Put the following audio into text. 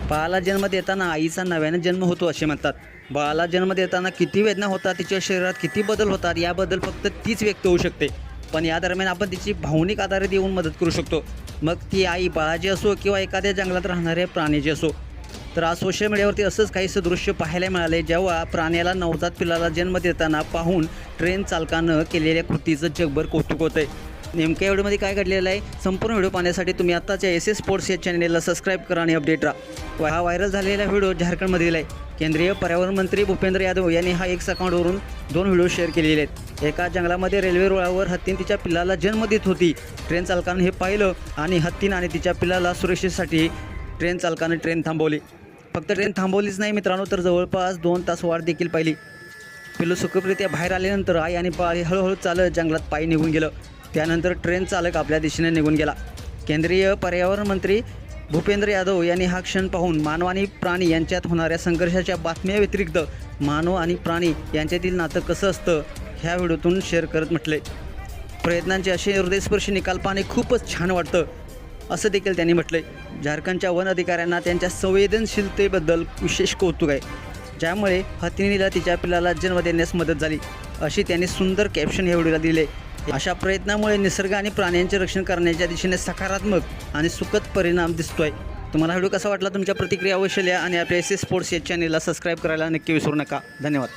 बाळाला जन्म देताना आईचा नव्याने जन्म होतो असे म्हणतात. बाळाला जन्म देताना किती वेदना होतात, तिच्या शरीरात किती बदल होतात याबद्दल फक्त तीच व्यक्त होऊ शकते. पण या दरम्यान आपण तिची भावनिक आधार देऊन मदत करू शकतो. मग ती आई बाळाची असो किंवा एखाद्या जंगलात राहणाऱ्या प्राण्याची असो. तर आज सोशल मीडियावरती असंच काहीसं दृश्य पाहायला मिळाले, जेव्हा प्राण्याला नवजात पिलाला जन्म देताना पाहून ट्रेन चालकानं केलेल्या कृतीचं जगभर कौतुक होतं आहे. नेमक्या व्हिडिओमध्ये काय घडलेलं आहे, संपूर्ण व्हिडिओ पाहण्यासाठी तुम्ही आत्ताच्या एस स्पोर्ट्स या चॅनलला सबस्क्राईब करा आणि अपडेट राहा. हा व्हायरल झालेला व्हिडिओ झारखंडमधील आहे. केंद्रीय पर्यावरण मंत्री भूपेंद्र यादव यांनी हा एक्स अकाउंटवरून 2 व्हिडिओ शेअर केलेले आहेत. एका जंगलामध्ये रेल्वे रुळावर हत्तीन तिच्या पिल्लाला जन्म देत होती. ट्रेन चालकानं हे पाहिलं आणि हत्तीन आणि तिच्या पिल्लाला सुरक्षेसाठी ट्रेन चालकानं ट्रेन थांबवली. फक्त ट्रेन थांबवलीच नाही मित्रांनो, तर जवळपास 2 तास वाट देखील पाहिली. पिल्लू सुखरूपरित्या बाहेर आल्यानंतर आई आणि बाळ हळूहळू चालत जंगलात पायी निघून गेलं. त्यानंतर ट्रेन चालक आपल्या दिशेने निघून गेला. केंद्रीय पर्यावरण मंत्री भूपेंद्र यादव यांनी हा क्षण पाहून मानव आणि प्राणी यांच्यात होणाऱ्या संघर्षाच्या बातम्या व्यतिरिक्त मानव आणि प्राणी यांच्यातील नातं कसं असतं ह्या व्हिडिओतून शेअर करत म्हटले, प्रयत्नांचे असे हृदयस्पर्शी निकाल पाहणे खूपच छान वाटतं असं देखील त्यांनी म्हटले. झारखंडच्या वन अधिकाऱ्यांना त्यांच्या संवेदनशीलतेबद्दल विशेष कौतुक आहे, ज्यामुळे हत्तीनीला तिच्या पिल्लाला जन्म देण्यास मदत झाली अशी त्यांनी सुंदर कॅप्शन या व्हिडिओला दिले. अशा प्रयत्नामुळे निसर्ग आणि प्राण्यांचे रक्षण करण्याच्या दिशेने सकारात्मक आणि सुखद परिणाम दिसतोय. तुम्हाला व्हिडिओ कसा वाटला, तुमच्या प्रतिक्रिया अवश्य लिहा आणि आपल्या एस स्पोर्ट्स या चॅनलला सबस्क्राईब करायला नक्की विसरू नका. धन्यवाद.